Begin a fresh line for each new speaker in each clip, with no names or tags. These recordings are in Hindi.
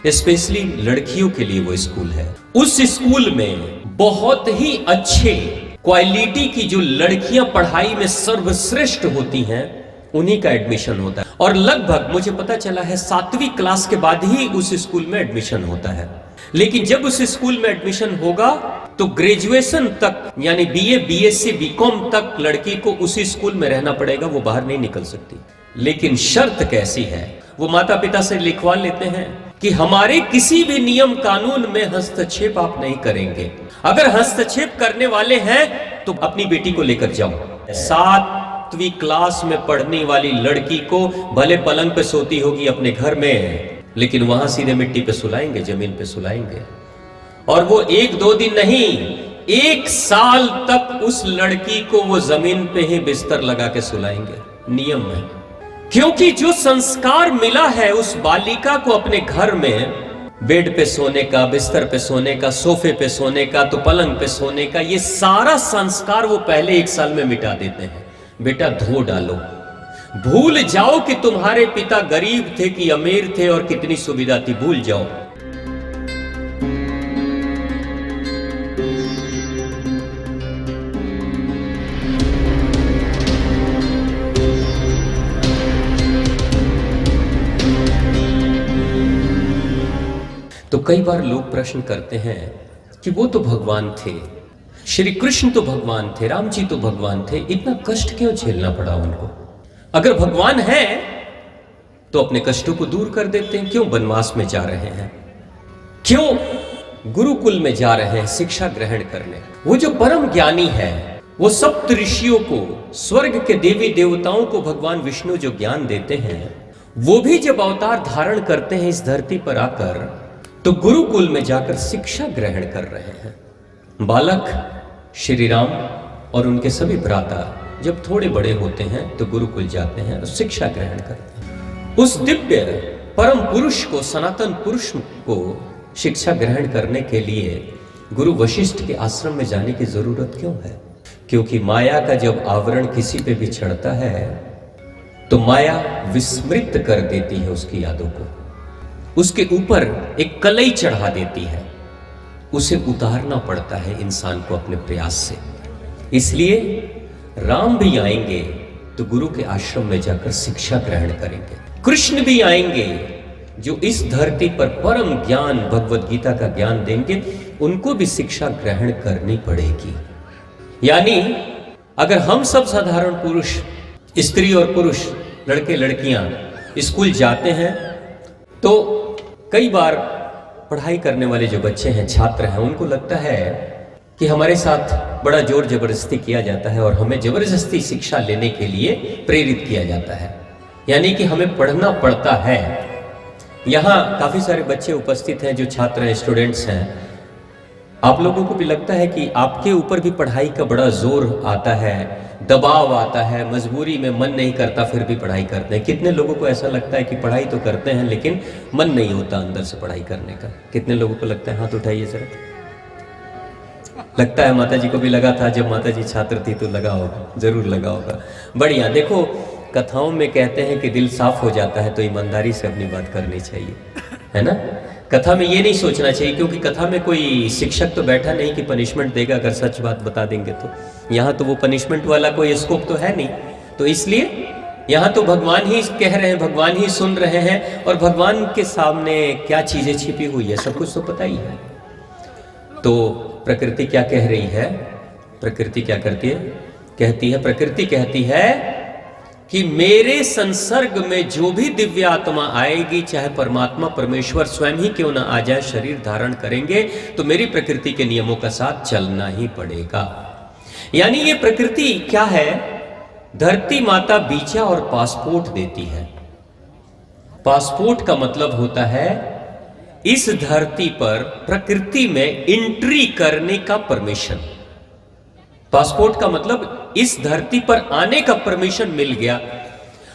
स्पेशली लड़कियों के लिए वो स्कूल है। उस स्कूल में बहुत ही अच्छे क्वालिटी की जो लड़कियां पढ़ाई में सर्वश्रेष्ठ होती हैं उन्हीं का एडमिशन होता है। और लगभग मुझे पता चला है 7वीं क्लास के बाद ही उस स्कूल में एडमिशन होता है। लेकिन जब उस स्कूल में एडमिशन होगा तो ग्रेजुएशन तक यानी बीए, बीएससी, बीकॉम तक लड़की को उसी स्कूल में रहना पड़ेगा, वो बाहर नहीं निकल सकती। लेकिन शर्त कैसी है, वो माता पिता से लिखवा लेते हैं कि हमारे किसी भी नियम कानून में हस्तक्षेप आप नहीं करेंगे। अगर हस्तक्षेप करने वाले हैं तो अपनी बेटी को लेकर जाओ। 7वीं क्लास में पढ़ने वाली लड़की को भले पलंग पे सोती होगी अपने घर में, लेकिन वहां सीधे मिट्टी पे सुलाएंगे, जमीन पे सुलाएंगे। और वो 1-2 दिन नहीं, 1 साल तक उस लड़की को वो जमीन पे ही बिस्तर लगा के सुलाएंगे, नियम है। क्योंकि जो संस्कार मिला है उस बालिका को अपने घर में, बेड पे सोने का, बिस्तर पे सोने का, सोफे पे सोने का, तो पलंग पे सोने का, ये सारा संस्कार वो पहले 1 साल में मिटा देते हैं। बेटा धो डालो, भूल जाओ कि तुम्हारे पिता गरीब थे कि अमीर थे और कितनी सुविधा थी, भूल जाओ। तो कई बार लोग प्रश्न करते हैं कि वो तो भगवान थे, श्री कृष्ण तो भगवान थे, राम जी तो भगवान थे, इतना कष्ट क्यों झेलना पड़ा उनको? अगर भगवान है तो अपने कष्टों को दूर कर देते हैं, क्यों वनवास में जा रहे हैं, क्यों गुरुकुल में जा रहे हैं शिक्षा ग्रहण करने? वो जो परम ज्ञानी है, वो सप्त ऋषियों को, स्वर्ग के देवी देवताओं को भगवान विष्णु जो ज्ञान देते हैं, वो भी जब अवतार धारण करते हैं इस धरती पर आकर, तो गुरुकुल में जाकर शिक्षा ग्रहण कर रहे हैं। बालक श्री राम और उनके सभी भ्राता जब थोड़े बड़े होते हैं तो गुरुकुल जाते हैं और शिक्षा ग्रहण करते हैं। उस दिव्य परम पुरुष को, सनातन पुरुष को शिक्षा ग्रहण करने के लिए गुरु वशिष्ठ के आश्रम में जाने की जरूरत क्यों है? क्योंकि माया का जब आवरण किसी पे भी चढ़ता है तो माया विस्मृत कर देती है उसकी यादों को, उसके ऊपर एक कलई चढ़ा देती है, उसे उतारना पड़ता है इंसान को अपने प्रयास से। इसलिए राम भी आएंगे तो गुरु के आश्रम में जाकर शिक्षा ग्रहण करेंगे, कृष्ण भी आएंगे जो इस धरती पर परम ज्ञान, भगवत गीता का ज्ञान देंगे, उनको भी शिक्षा ग्रहण करनी पड़ेगी। यानी अगर हम सब साधारण पुरुष, स्त्री और पुरुष, लड़के लड़कियां स्कूल जाते हैं तो कई बार पढ़ाई करने वाले जो बच्चे हैं, छात्र हैं, उनको लगता है कि हमारे साथ बड़ा जोर जबरदस्ती किया जाता है और हमें जबरदस्ती शिक्षा लेने के लिए प्रेरित किया जाता है, यानी कि हमें पढ़ना पड़ता है। यहाँ काफी सारे बच्चे उपस्थित हैं जो छात्र हैं, स्टूडेंट्स हैं। आप लोगों को भी लगता है कि आपके ऊपर भी पढ़ाई का बड़ा जोर आता है, दबाव आता है, मजबूरी में मन नहीं करता फिर भी पढ़ाई करते हैं। कितने लोगों को ऐसा लगता है कि पढ़ाई तो करते हैं लेकिन मन नहीं होता अंदर से पढ़ाई करने का? कितने लोगों को लगता है? हाथ उठाइए जरा। लगता है, माता जी को भी लगा था, जब माता जी छात्र थी तो लगा होगा, जरूर लगा होगा। बढ़िया। देखो, कथाओं में कहते हैं कि दिल साफ हो जाता है तो ईमानदारी से अपनी बात करनी चाहिए, है ना? कथा में ये नहीं सोचना चाहिए, क्योंकि कथा में कोई शिक्षक तो बैठा नहीं कि पनिशमेंट देगा अगर सच बात बता देंगे तो। यहाँ तो वो पनिशमेंट वाला कोई स्कोप तो है नहीं, तो इसलिए यहाँ तो भगवान ही कह रहे हैं, भगवान ही सुन रहे हैं, और भगवान के सामने क्या चीजें छिपी हुई है सब कुछ तो पता ही है। तो प्रकृति क्या कह रही है? प्रकृति क्या करती है? कहती है, प्रकृति कहती है कि मेरे संसर्ग में जो भी दिव्य आत्मा आएगी, चाहे परमात्मा परमेश्वर स्वयं ही क्यों ना आ जाए, शरीर धारण करेंगे तो मेरी प्रकृति के नियमों का साथ चलना ही पड़ेगा। यानी ये प्रकृति क्या है? धरती माता वीजा और पासपोर्ट देती है। पासपोर्ट का मतलब होता है इस धरती पर प्रकृति में एंट्री करने का परमिशन। पासपोर्ट का मतलब इस धरती पर आने का परमिशन मिल गया।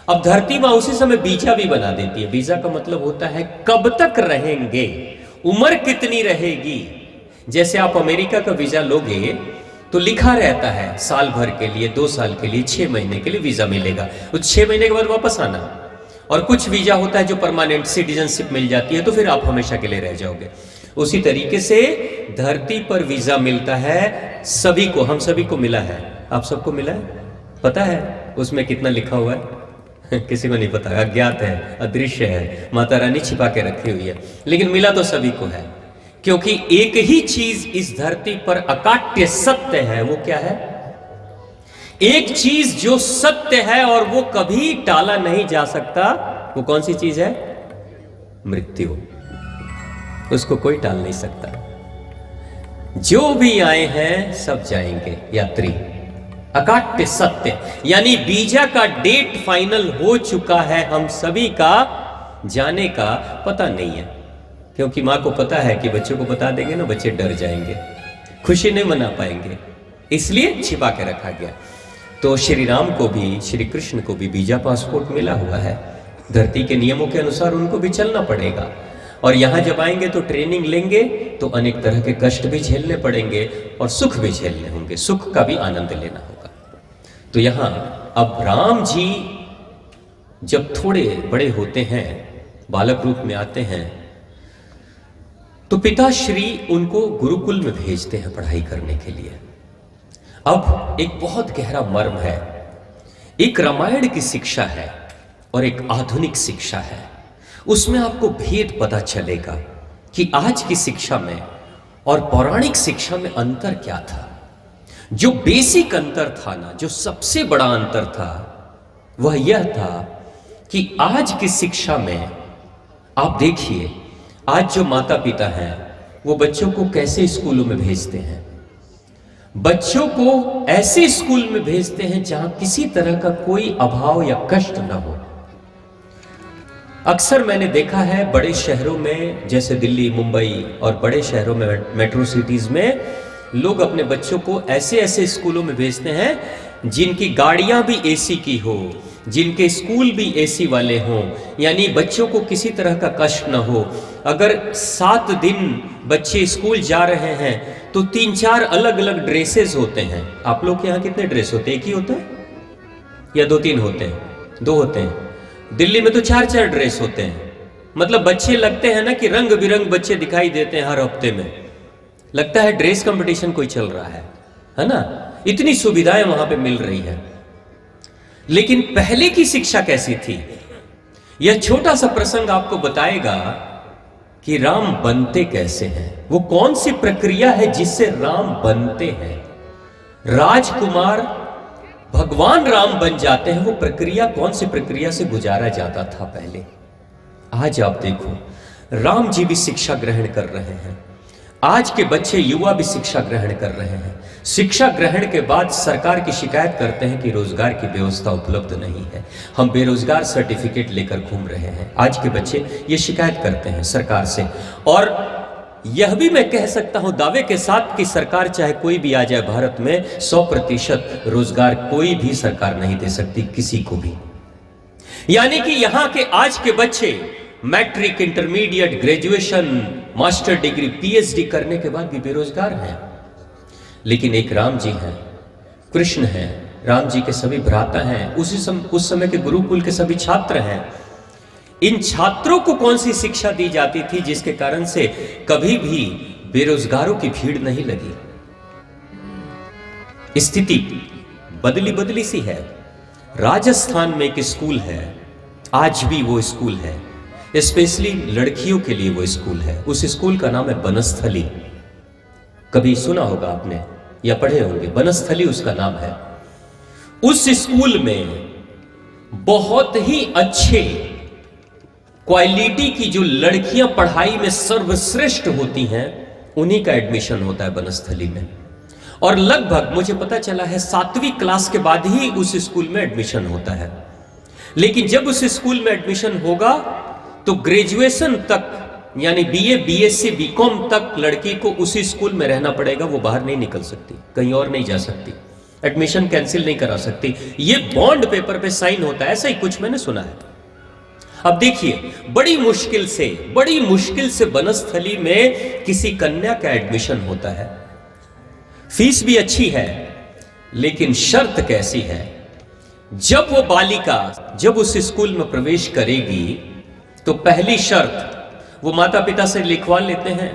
अब धरती मां उसी समय वीजा भी बना देती है। वीजा का मतलब होता है कब तक रहेंगे, उम्र कितनी रहेगी। जैसे आप अमेरिका का वीजा लोगे तो लिखा रहता है साल भर के लिए, 2 साल के लिए, 6 महीने के लिए वीजा मिलेगा। उस 6 महीने के बाद वापस आना, और कुछ वीजा होता है जो परमानेंट सिटीजनशिप मिल जाती है, तो फिर आप हमेशा के लिए रह जाओगे। उसी तरीके से धरती पर वीजा मिलता है सभी को, हम सभी को मिला है। आप सबको मिला है? पता है उसमें कितना लिखा हुआ है? किसी को नहीं पता, अज्ञात है, अदृश्य है, माता रानी छिपा के रखी हुई है, लेकिन मिला तो सभी को है। क्योंकि एक ही चीज इस धरती पर अकाट्य सत्य है, वो क्या है? एक चीज जो सत्य है और वो कभी टाला नहीं जा सकता, वो कौन सी चीज है? मृत्यु। उसको कोई टाल नहीं सकता। जो भी आए हैं सब जाएंगे, यात्री। अकाट्य सत्य, यानी वीजा का डेट फाइनल हो चुका है, हम सभी का जाने का पता नहीं है। क्योंकि मां को पता है कि बच्चों को बता देंगे ना, बच्चे डर जाएंगे, खुशी नहीं मना पाएंगे, इसलिए छिपा के रखा गया। तो श्री राम को भी, श्री कृष्ण को भी वीजा पासपोर्ट मिला हुआ है। धरती के नियमों के अनुसार उनको भी चलना पड़ेगा, और यहां जब आएंगे तो ट्रेनिंग लेंगे तो अनेक तरह के कष्ट भी झेलने पड़ेंगे और सुख भी झेलने होंगे, सुख का भी आनंद लेना होगा। तो यहां अब राम जी जब थोड़े बड़े होते हैं, बालक रूप में आते हैं, तो पिताश्री उनको गुरुकुल में भेजते हैं पढ़ाई करने के लिए। अब एक बहुत गहरा मर्म है, एक रामायण की शिक्षा है और एक आधुनिक शिक्षा है। उसमें आपको भेद पता चलेगा कि आज की शिक्षा में और पौराणिक शिक्षा में अंतर क्या था। जो बेसिक अंतर था ना, जो सबसे बड़ा अंतर था, वह यह था कि आज की शिक्षा में आप देखिए, आज जो माता पिता हैं वो बच्चों को कैसे स्कूलों में भेजते हैं। बच्चों को ऐसे स्कूल में भेजते हैं जहां किसी तरह का कोई अभाव या कष्ट न हो। अक्सर मैंने देखा है बड़े शहरों में, जैसे दिल्ली, मुंबई और बड़े शहरों में, मेट्रो सिटीज में, लोग अपने बच्चों को ऐसे ऐसे स्कूलों में भेजते हैं जिनकी गाड़ियां भी एसी की हो, जिनके स्कूल भी एसी वाले हों, यानी बच्चों को किसी तरह का कष्ट न हो। अगर 7 दिन बच्चे स्कूल जा रहे हैं तो 3-4 अलग अलग ड्रेसेस होते हैं। आप लोग के यहाँ कितने ड्रेस होते हैं? एक ही होता है या 2-3 होते हैं? 2 होते हैं। दिल्ली में तो 4-4 ड्रेस होते हैं। मतलब बच्चे लगते हैं ना कि रंग बिरंग बच्चे दिखाई देते हैं हर हफ्ते में, लगता है ड्रेस कंपटीशन कोई चल रहा है ना? इतनी सुविधाएं वहां पे मिल रही है। लेकिन पहले की शिक्षा कैसी थी? यह छोटा सा प्रसंग आपको बताएगा कि राम बनते कैसे हैं, वो कौन सी प्रक्रिया है जिससे राम बनते हैं। राजकुमार भगवान राम बन जाते हैं, वो प्रक्रिया कौन सी प्रक्रिया से गुजारा जाता था पहले। आज आप देखो, राम जी भी शिक्षा ग्रहण कर रहे हैं, आज के बच्चे युवा भी शिक्षा ग्रहण कर रहे हैं। शिक्षा ग्रहण के बाद सरकार की शिकायत करते हैं कि रोजगार की व्यवस्था उपलब्ध नहीं है, हम बेरोजगार सर्टिफिकेट लेकर घूम रहे हैं। आज के बच्चे ये शिकायत करते हैं सरकार से। और यह भी मैं कह सकता हूं दावे के साथ कि सरकार चाहे कोई भी आ जाए भारत में, 100% रोजगार कोई भी सरकार नहीं दे सकती किसी को भी। यानी कि यहां के आज के बच्चे matric, intermediate, graduation, master degree, PhD करने के बाद भी बेरोजगार हैं। लेकिन एक राम जी हैं, कृष्ण हैं, राम जी के सभी भ्राता हैं, उस समय के गुरुकुल के सभी छात्र हैं। इन छात्रों को कौन सी शिक्षा दी जाती थी जिसके कारण से कभी भी बेरोजगारों की भीड़ नहीं लगी? स्थिति बदली सी है। राजस्थान में एक स्कूल है, आज भी वो स्कूल है, स्पेशली लड़कियों के लिए वो स्कूल है। उस स्कूल का नाम है बनस्थली। कभी सुना होगा आपने या पढ़े होंगे, बनस्थली उसका नाम है। उस स्कूल में बहुत ही अच्छे क्वालिटी की जो लड़कियां पढ़ाई में सर्वश्रेष्ठ होती हैं, उन्हीं का एडमिशन होता है बनस्थली में। और लगभग मुझे पता चला है 7वीं क्लास के बाद ही उस स्कूल में एडमिशन होता है। लेकिन जब उस स्कूल में एडमिशन होगा तो ग्रेजुएशन तक, यानी बीए, बीएससी, बीकॉम तक लड़की को उसी स्कूल में रहना पड़ेगा। वो बाहर नहीं निकल सकती, कहीं और नहीं जा सकती, एडमिशन कैंसिल नहीं करा सकती। ये बॉन्ड पेपर पे साइन होता है, ऐसा ही कुछ मैंने सुना है। अब देखिए, बड़ी मुश्किल से बनस्थली में किसी कन्या का एडमिशन होता है। फीस भी अच्छी है, लेकिन शर्त कैसी है जब वो बालिका जब उस स्कूल में प्रवेश करेगी तो पहली शर्त वो माता पिता से लिखवा लेते हैं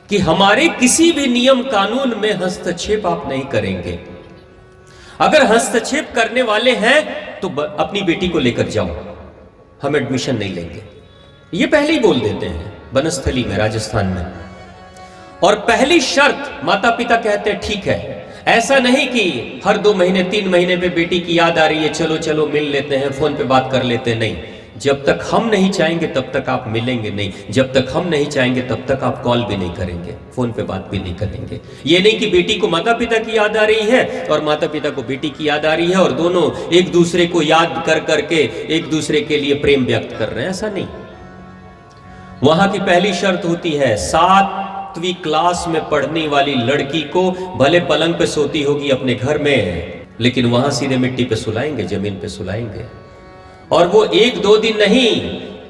कि हमारे किसी भी नियम कानून में हस्तक्षेप आप नहीं करेंगे। अगर हस्तक्षेप करने वाले हैं तो अपनी बेटी को लेकर जाओ, हम एडमिशन नहीं लेंगे। ये पहले ही बोल देते हैं बनस्थली में, राजस्थान में। और पहली शर्त माता पिता कहते हैं ठीक है, ऐसा नहीं कि हर 2 महीने 3 महीने पे बेटी की याद आ रही है, चलो चलो मिल लेते हैं, फोन पे बात कर लेते हैं। नहीं, जब तक हम नहीं चाहेंगे तब तक आप मिलेंगे नहीं, जब तक हम नहीं चाहेंगे तब तक आप कॉल भी नहीं करेंगे, फोन पे बात भी नहीं करेंगे। ये नहीं कि बेटी को माता पिता की याद आ रही है और माता पिता को बेटी की याद आ रही है और दोनों एक दूसरे को याद कर करके एक दूसरे के लिए प्रेम व्यक्त कर रहे हैं, ऐसा नहीं। वहां की पहली शर्त होती है 7वीं क्लास में पढ़ने वाली लड़की को भले पलंग पे सोती होगी अपने घर में, लेकिन वहां सीधे मिट्टी पे सुलाएंगे, जमीन पे सुलाएंगे। और वो 1-2 दिन नहीं,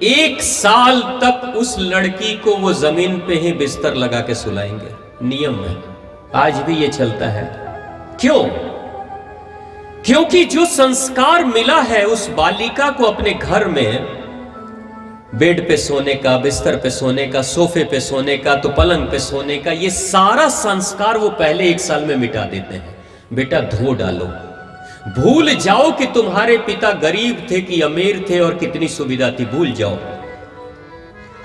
1 साल तक उस लड़की को वो जमीन पे ही बिस्तर लगा के सुलाएंगे। नियम है, आज भी ये चलता है। क्यों? क्योंकि जो संस्कार मिला है उस बालिका को अपने घर में, बेड पे सोने का, बिस्तर पे सोने का, सोफे पे सोने का, तो पलंग पे सोने का, ये सारा संस्कार वो पहले 1 साल में मिटा देते हैं। बेटा धो डालो, भूल जाओ कि तुम्हारे पिता गरीब थे कि अमीर थे और कितनी सुविधा थी, भूल जाओ।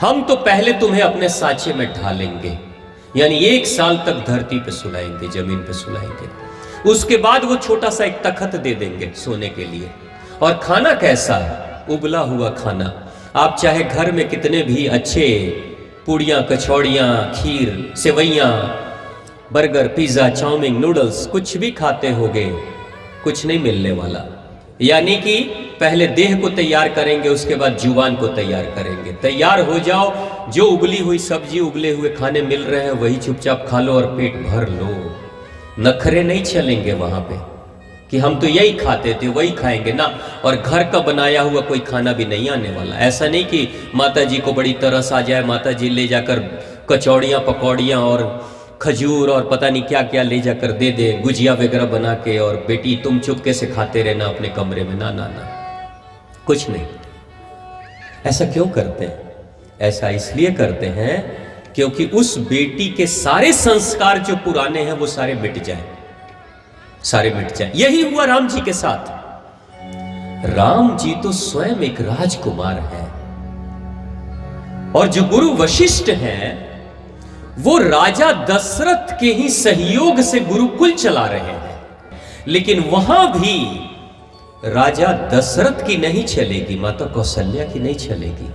हम तो पहले तुम्हें अपने साँचे में ढालेंगे, यानी 1 साल तक धरती पे सुलाएंगे, जमीन पे सुलाएंगे। उसके बाद वो छोटा सा एक तखत दे देंगे सोने के लिए। और खाना कैसा? उबला हुआ खाना। आप चाहे घर में कितने भी अच्छे पूड़ियाँ, कचौड़ियाँ, खीर, सेवैयाँ, बर्गर, पिज्जा, चाउमीन, नूडल्स कुछ भी खाते होगे, कुछ नहीं मिलने वाला। यानी कि पहले देह को तैयार करेंगे, उसके बाद जुबान को तैयार करेंगे। तैयार हो जाओ, जो उबली हुई सब्जी, उबले हुए खाने मिल रहे हैं वही चुपचाप खा लो और पेट भर लो। नखरे नहीं चलेंगे वहां पे कि हम तो यही खाते थे वही खाएंगे ना। और घर का बनाया हुआ कोई खाना भी नहीं आने वाला। ऐसा नहीं कि माता जी को बड़ी तरस आ जाए, माता जी ले जाकर कचौड़ियाँ, पकौड़ियाँ और खजूर और पता नहीं क्या क्या ले जाकर दे दे, गुजिया वगैरह बना के, और बेटी तुम चुपके से खाते रहना अपने कमरे में। ना ना ना, कुछ नहीं। ऐसा क्यों करते हैं? ऐसा इसलिए करते हैं क्योंकि उस बेटी के सारे संस्कार जो पुराने हैं वो सारे मिट जाए, सारे मिट जाए। यही हुआ राम जी के साथ। राम जी तो स्वयं एक राजकुमार है और जो गुरु वशिष्ठ हैं वो राजा दशरथ के ही सहयोग से गुरुकुल चला रहे हैं। लेकिन वहां भी राजा दशरथ की नहीं चलेगी, माता कौशल्या की नहीं चलेगी,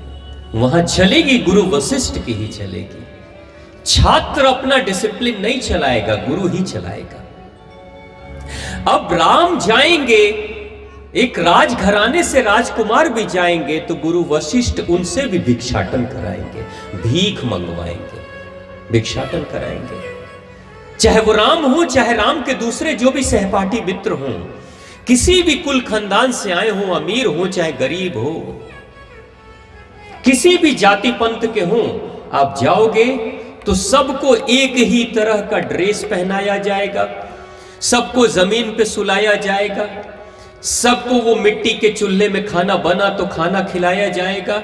वहां चलेगी गुरु वशिष्ठ की ही चलेगी। छात्र अपना डिसिप्लिन नहीं चलाएगा, गुरु ही चलाएगा। अब राम जाएंगे, एक राजघराने से राजकुमार भी जाएंगे तो गुरु वशिष्ठ उनसे भी भिक्षाटन कराएंगे, भीख मंगवाएंगे, भिक्षाटन कराएंगे। चाहे वो राम हो, चाहे राम के दूसरे जो भी सहपाठी मित्र हों, किसी भी कुल खानदान से आए हों, अमीर हो चाहे गरीब हो, किसी भी जाति पंथ के हों, आप जाओगे तो सबको एक ही तरह का ड्रेस पहनाया जाएगा, सबको जमीन पे सुलाया जाएगा, सबको वो मिट्टी के चूल्हे में खाना बना तो खाना खिलाया जाएगा,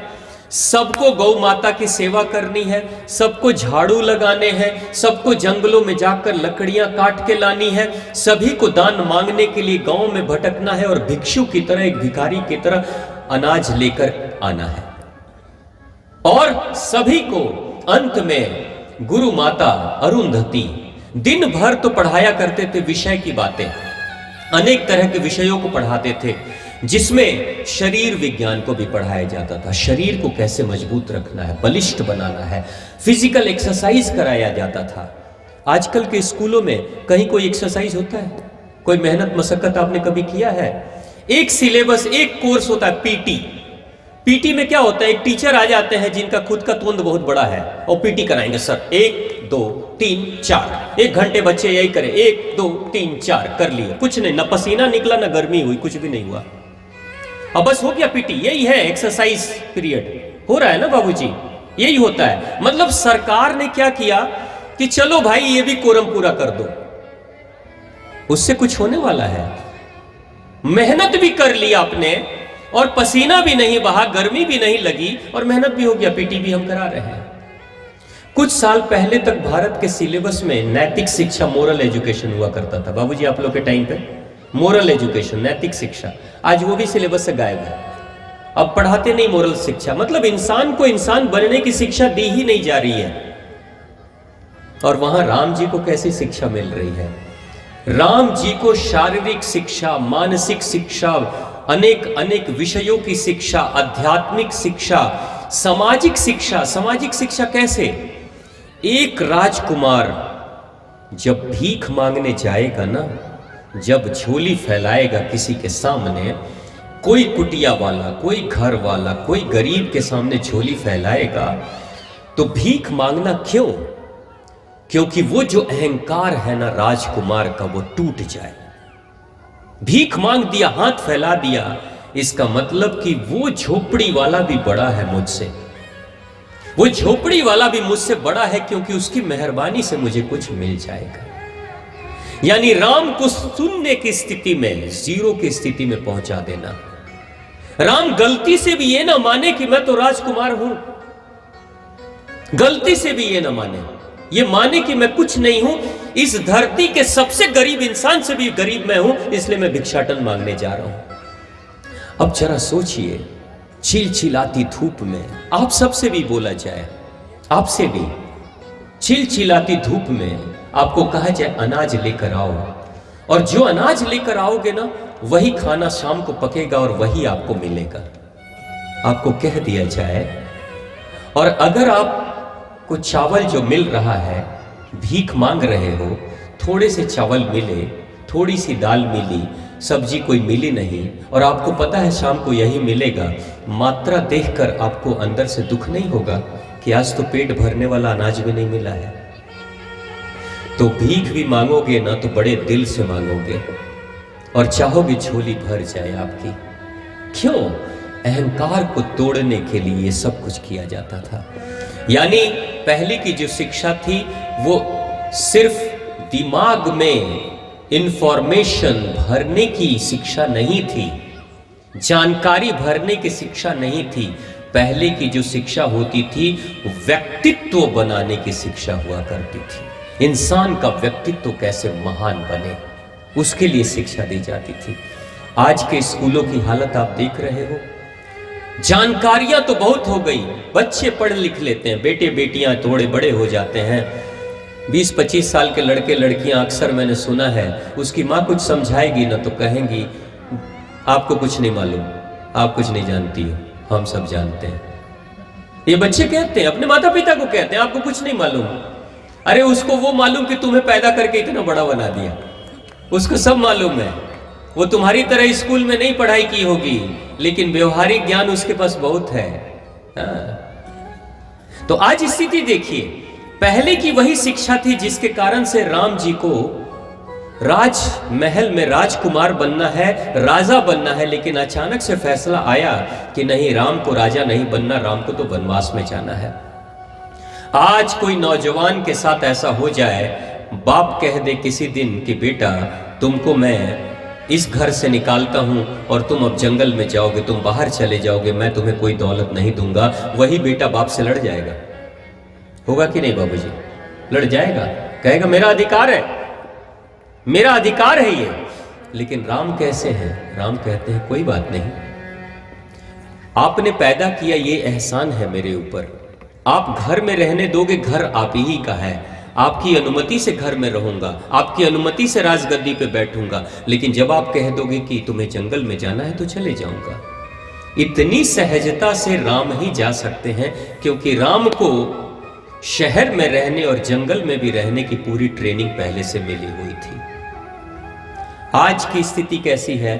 सबको गौ माता की सेवा करनी है, सबको झाड़ू लगाने हैं, सबको जंगलों में जाकर लकड़ियां काट के लानी है, सभी को दान मांगने के लिए गांव में भटकना है और भिक्षु की तरह, एक भिखारी की तरह अनाज लेकर आना है। और सभी को अंत में गुरु माता अरुंधति दिन भर तो पढ़ाया करते थे विषय की बातें, अनेक तरह के विषयों को पढ़ाते थे, जिसमें शरीर विज्ञान को भी पढ़ाया जाता था। शरीर को कैसे मजबूत रखना है, बलिष्ठ बनाना है, फिजिकल एक्सरसाइज कराया जाता था। आजकल के स्कूलों में कहीं कोई एक्सरसाइज होता है? कोई मेहनत मशक्कत आपने कभी किया है? एक सिलेबस, एक कोर्स होता है पीटी। पीटी में क्या होता है, एक टीचर आ जाते हैं जिनका खुद का तोंद बहुत बड़ा है और पीटी कराएंगे, सर 1 2 3 4, 1 घंटे बच्चे यही करें, 1 2 3 4 कर लिए, कुछ नहीं, ना पसीना निकला ना गर्मी हुई, कुछ भी नहीं हुआ, अब बस हो गया पीटी। यही है एक्सरसाइज पीरियड, हो रहा है ना बाबूजी, यही होता है। मतलब सरकार ने क्या किया कि चलो भाई ये भी कोरम पूरा कर दो, उससे कुछ होने वाला है? मेहनत भी कर ली आपने और पसीना भी नहीं बहा, गर्मी भी नहीं लगी और मेहनत भी हो गया, पीटी भी हम करा रहे हैं। कुछ साल पहले तक भारत के सिलेबस में नैतिक शिक्षा, मोरल एजुकेशन हुआ करता था। बाबूजी आप लोग के टाइम पे मोरल एजुकेशन, नैतिक शिक्षा, आज वो भी सिलेबस से गायब है। अब पढ़ाते नहीं मोरल शिक्षा, मतलब इंसान को इंसान बनने की शिक्षा दी ही नहीं जा रही है। और वहां राम जी को कैसी शिक्षा मिल रही है? राम जी को शारीरिक शिक्षा, मानसिक शिक्षा, अनेक अनेक विषयों की शिक्षा, आध्यात्मिक शिक्षा, सामाजिक शिक्षा। सामाजिक शिक्षा कैसे? एक राजकुमार जब भीख मांगने जाएगा ना, जब झोली फैलाएगा किसी के सामने, कोई कुटिया वाला, कोई घर वाला, कोई गरीब के सामने झोली फैलाएगा, तो भीख मांगना क्यों? क्योंकि वो जो अहंकार है ना राजकुमार का, वो टूट जाए। भीख मांग दिया, हाथ फैला दिया, इसका मतलब कि वो झोपड़ी वाला भी बड़ा है मुझसे, वो झोपड़ी वाला भी मुझसे बड़ा है, क्योंकि उसकी मेहरबानी से मुझे कुछ मिल जाएगा। यानी राम को शून्य की स्थिति में, जीरो की स्थिति में पहुंचा देना। राम गलती से भी ये ना माने कि मैं तो राजकुमार हूं, गलती से भी ये ना माने, ये माने कि मैं कुछ नहीं हूं, इस धरती के सबसे गरीब इंसान से भी गरीब मैं हूं, इसलिए मैं भिक्षाटन मांगने जा रहा हूं। अब जरा सोचिए, चिलचिलाती धूप में, आप सबसे भी बोला जाए, आपसे भी चिलचिलाती धूप में आपको कहा जाए अनाज लेकर आओ, और जो अनाज लेकर आओगे ना, वही खाना शाम को पकेगा और वही आपको मिलेगा, आपको कह दिया जाए। और अगर आपको चावल जो मिल रहा है, भीख मांग रहे हो, थोड़े से चावल मिले, थोड़ी सी दाल मिली, सब्जी कोई मिली नहीं, और आपको पता है शाम को यही मिलेगा, मात्रा देखकर आपको अंदर से दुख नहीं होगा कि आज तो पेट भरने वाला अनाज भी नहीं मिला है? तो भीख भी मांगोगे ना तो बड़े दिल से मांगोगे और चाहोगे झोली भर जाए आपकी। क्यों? अहंकार को तोड़ने के लिए ये सब कुछ किया जाता था। यानी पहले की जो शिक्षा थी वो सिर्फ दिमाग में इंफॉर्मेशन भरने की शिक्षा नहीं थी, जानकारी भरने की शिक्षा नहीं थी। पहले की जो शिक्षा होती थी व्यक्तित्व बनाने की शिक्षा हुआ करती थी। इंसान का व्यक्तित्व कैसे महान बने, उसके लिए शिक्षा दी जाती थी। आज के स्कूलों की हालत आप देख रहे हो। जानकारियां तो बहुत हो गई, बच्चे पढ़ लिख लेते हैं, बेटे बेटियां थोड़े बड़े हो जाते हैं। 20-25 साल के लड़के लड़कियां, अक्सर मैंने सुना है, उसकी माँ कुछ समझाएगी ना तो कहेंगी आपको कुछ नहीं मालूम, आप कुछ नहीं जानती हो, हम सब जानते हैं। ये बच्चे कहते हैं, अपने माता पिता को कहते हैं आपको कुछ नहीं मालूम। अरे उसको वो मालूम कि तुम्हें पैदा करके इतना बड़ा बना दिया, उसको सब मालूम है। वो तुम्हारी तरह स्कूल में नहीं पढ़ाई की होगी, लेकिन व्यवहारिक ज्ञान उसके पास बहुत है। तो आज स्थिति देखिए, पहले की वही शिक्षा थी जिसके कारण से राम जी को राजमहल में राजकुमार बनना है, राजा बनना है, लेकिन अचानक से फैसला आया कि नहीं, राम को राजा नहीं बनना, राम को तो वनवास में जाना है। आज कोई नौजवान के साथ ऐसा हो जाए, बाप कह दे किसी दिन कि बेटा तुमको मैं इस घर से निकालता हूं और तुम अब जंगल में जाओगे, तुम बाहर चले जाओगे, मैं तुम्हें कोई दौलत नहीं दूंगा, वही बेटा बाप से लड़ जाएगा। होगा कि नहीं बाबूजी? लड़ जाएगा, कहेगा मेरा अधिकार है, मेरा अधिकार है ये। लेकिन राम कैसे हैं? राम कहते हैं कोई बात नहीं, आपने पैदा किया, ये एहसान है मेरे ऊपर। आप घर में रहने दोगे, घर आप ही का है, आपकी अनुमति से घर में रहूंगा, आपकी अनुमति से राजगद्दी पे बैठूंगा, लेकिन जब आप कह दोगे कि तुम्हें जंगल में जाना है तो चले जाऊंगा। इतनी सहजता से राम ही जा सकते हैं, क्योंकि राम को शहर में रहने और जंगल में भी रहने की पूरी ट्रेनिंग पहले से मिली हुई थी। आज की स्थिति कैसी है?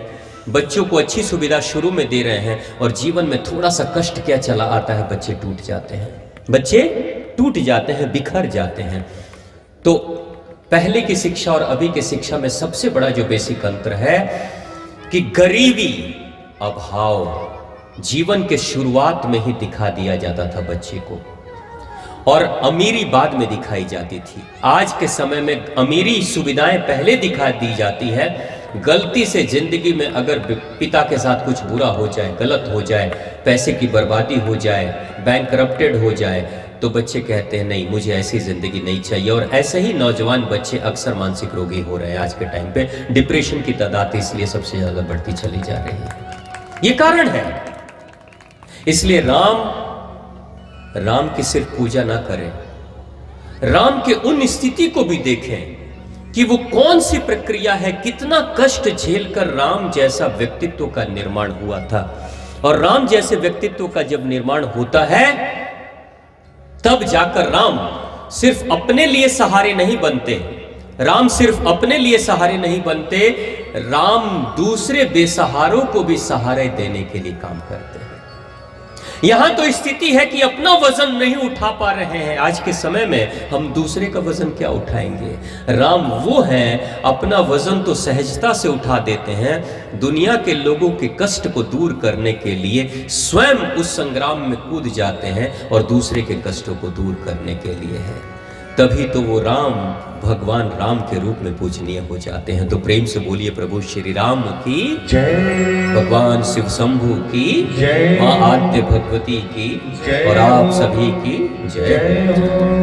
बच्चों को अच्छी सुविधा शुरू में दे रहे हैं और जीवन में थोड़ा सा कष्ट क्या चला आता है, बच्चे टूट जाते हैं, बच्चे टूट जाते हैं, बिखर जाते हैं। तो पहले की शिक्षा और अभी की शिक्षा में सबसे बड़ा जो बेसिक अंतर है कि गरीबी, अभाव जीवन के शुरुआत में ही दिखा दिया जाता था बच्चे को, और अमीरी बाद में दिखाई जाती थी। आज के समय में अमीरी सुविधाएं पहले दिखा दी जाती है गलती से जिंदगी में अगर पिता के साथ कुछ बुरा हो जाए, गलत हो जाए, पैसे की बर्बादी हो जाए, बैंक करप्टेड हो जाए, तो बच्चे कहते हैं नहीं मुझे ऐसी जिंदगी नहीं चाहिए। और ऐसे ही नौजवान बच्चे अक्सर मानसिक रोगी हो रहे हैं आज के टाइम पे। डिप्रेशन की तादाद इसलिए सबसे ज्यादा बढ़ती चली जा रही है, ये कारण है। इसलिए राम की सिर्फ पूजा ना करें, राम के उन स्थिति को भी देखें कि वो कौन सी प्रक्रिया है, कितना कष्ट झेलकर राम जैसा व्यक्तित्व का निर्माण हुआ था। और राम जैसे व्यक्तित्व का जब निर्माण होता है तब जाकर राम सिर्फ अपने लिए सहारे नहीं बनते, राम सिर्फ अपने लिए सहारे नहीं बनते, राम दूसरे बेसहारों को भी सहारे देने के लिए काम करते हैं। यहां तो स्थिति है कि अपना वजन नहीं उठा पा रहे हैं, आज के समय में हम दूसरे का वजन क्या उठाएंगे। राम वो हैं अपना वजन तो सहजता से उठा देते हैं, दुनिया के लोगों के कष्ट को दूर करने के लिए स्वयं उस संग्राम में कूद जाते हैं और दूसरे के कष्टों को दूर करने के लिए है। तभी तो वो राम भगवान राम के रूप में पूजनीय हो जाते हैं। तो प्रेम से बोलिए प्रभु श्री राम की जय, भगवान शिव शंभु की जय, मां आद्य भगवती की जय, और आप सभी की जय।